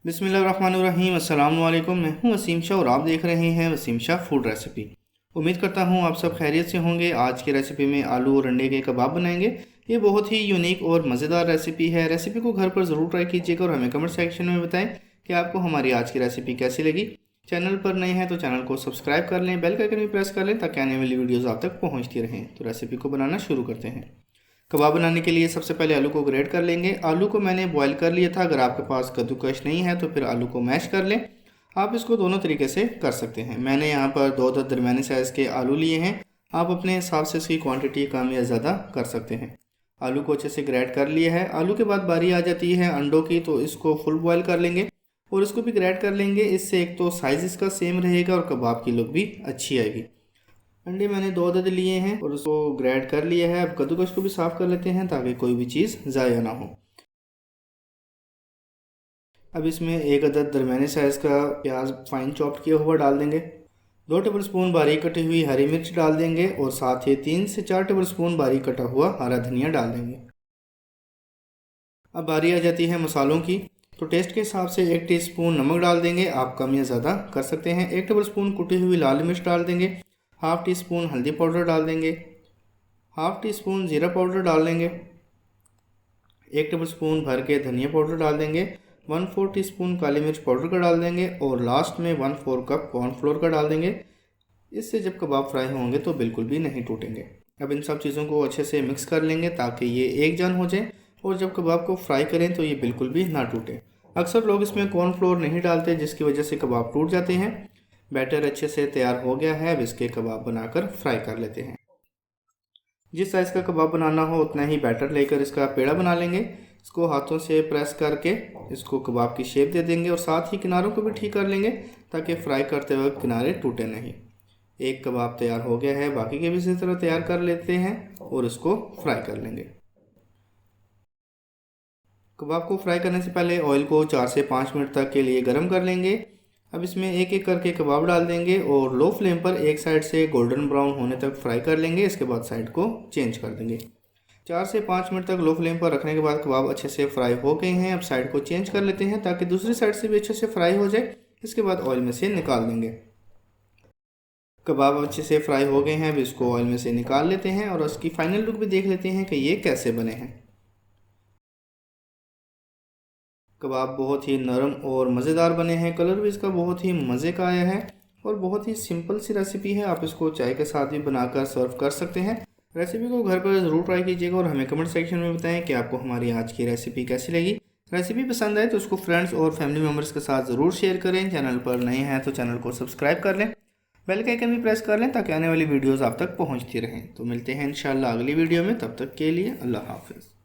बिस्मिल्लाहिर्रहमानिर्रहीम। अस्सलाम वालेकुम। मैं हूं वसीम शाह और आप देख रहे हैं वसीम शाह फूड रेसिपी। उम्मीद करता हूं आप सब खैरियत से होंगे। आज की रेसिपी में आलू और अंडे के कबाब बनाएंगे। ये बहुत ही यूनिक और मज़ेदार रेसिपी है। रेसिपी को घर पर ज़रूर ट्राई कीजिएगा और हमें कमेंट सेक्शन में बताएं कि आपको हमारी आज की रेसिपी कैसी लगी। चैनल पर नए हैं तो चैनल को सब्सक्राइब कर लें, बेल का आइकन भी प्रेस कर लें ताकि आने वाली वीडियोज़ आप तक पहुँचती रहें। तो रेसिपी को बनाना शुरू करते हैं। कबाब बनाने के लिए सबसे पहले आलू को ग्रेट कर लेंगे। आलू को मैंने बॉईल कर लिया था। अगर आपके पास कद्दूकश नहीं है तो फिर आलू को मैश कर लें। आप इसको दोनों तरीके से कर सकते हैं। मैंने यहाँ पर दो दरमियाने साइज़ के आलू लिए हैं। आप अपने हिसाब से इसकी क्वांटिटी कम या ज़्यादा कर सकते हैं। आलू को अच्छे से ग्रेट कर लिया है। आलू के बाद बारी आ जाती है अंडों की, तो इसको फुल बॉयल कर लेंगे और इसको भी ग्रेट कर लेंगे। इससे एक तो साइज़ इसका सेम रहेगा और कबाब की लुक भी अच्छी आएगी। अंडे मैंने दो अदद लिए हैं और उसको ग्रेट कर लिया है। अब कद्दूकस को भी साफ़ कर लेते हैं ताकि कोई भी चीज़ ज़ाया ना हो। अब इसमें एक अदद दरमियाने साइज़ का प्याज फाइन चॉप्ड किया हुआ डाल देंगे। 2 टेबलस्पून बारीक कटी हुई हरी मिर्च डाल देंगे और साथ ही 3 से 4 टेबलस्पून बारीक कटा हुआ हरा धनिया डाल देंगे। अब बारी आ जाती है मसालों की, तो टेस्ट के हिसाब से 1 टीस्पून नमक डाल देंगे। आप कम या ज़्यादा कर सकते हैं। 1 टेबलस्पून कुटी हुई लाल मिर्च डाल देंगे। हाफ़ टी स्पून हल्दी पाउडर डाल देंगे। हाफ़ टी स्पून ज़ीरा पाउडर डाल देंगे। 1 टेबलस्पून भर के धनिया पाउडर डाल देंगे। 1/4 टीस्पून काली मिर्च पाउडर का डाल देंगे और लास्ट में 1/4 कप कॉर्नफ्लोर का डाल देंगे। इससे जब कबाब फ्राई होंगे तो बिल्कुल भी नहीं टूटेंगे। अब इन सब चीज़ों को अच्छे से मिक्स कर लेंगे ताकि ये एक जान हो जाए और जब कबाब को फ्राई करें तो ये बिल्कुल भी ना टूटे। अक्सर लोग इसमें कॉर्नफ्लोर नहीं डालते जिसकी वजह से कबाब टूट जाते हैं। बैटर अच्छे से तैयार हो गया है। अब इसके कबाब बनाकर फ्राई कर लेते हैं। जिस साइज़ का कबाब बनाना हो उतना ही बैटर लेकर इसका पेड़ा बना लेंगे। इसको हाथों से प्रेस करके इसको कबाब की शेप दे देंगे और साथ ही किनारों को भी ठीक कर लेंगे ताकि फ्राई करते वक्त किनारे टूटे नहीं। एक कबाब तैयार हो गया है, बाकी के भी इसी तरह तैयार कर लेते हैं और इसको फ्राई कर लेंगे। कबाब को फ्राई करने से पहले ऑयल को 4 से 5 मिनट तक के लिए गर्म कर लेंगे। अब इसमें एक एक करके कबाब डाल देंगे और लो फ्लेम पर एक साइड से गोल्डन ब्राउन होने तक फ्राई कर लेंगे। इसके बाद साइड को चेंज कर देंगे। 4 से 5 मिनट तक लो फ्लेम पर रखने के बाद कबाब अच्छे से फ्राई हो गए हैं। अब साइड को चेंज कर लेते हैं ताकि दूसरी साइड से भी अच्छे से फ्राई हो जाए। इसके बाद ऑयल में से निकाल देंगे। कबाब अच्छे से फ्राई हो गए हैं। अब इसको ऑयल में से निकाल लेते हैं और उसकी फाइनल लुक भी देख लेते हैं कि ये कैसे बने हैं। कबाब बहुत ही नरम और मज़ेदार बने हैं। कलर भी इसका बहुत ही मज़े का आया है और बहुत ही सिंपल सी रेसिपी है। आप इसको चाय के साथ भी बनाकर सर्व कर सकते हैं। रेसिपी को घर पर ज़रूर ट्राई कीजिएगा और हमें कमेंट सेक्शन में बताएं कि आपको हमारी आज की रेसिपी कैसी लगी। रेसिपी पसंद आए तो उसको फ्रेंड्स और फैमिली मेम्बर्स के साथ ज़रूर शेयर करें। चैनल पर नए हैं तो चैनल को सब्सक्राइब कर लें, बेल का आइकन भी प्रेस कर लें ताकि आने वाली वीडियोज़ आप तक पहुँचती रहें। तो मिलते हैं इंशाल्लाह अगली वीडियो में। तब तक के लिए अल्लाह हाफिज़।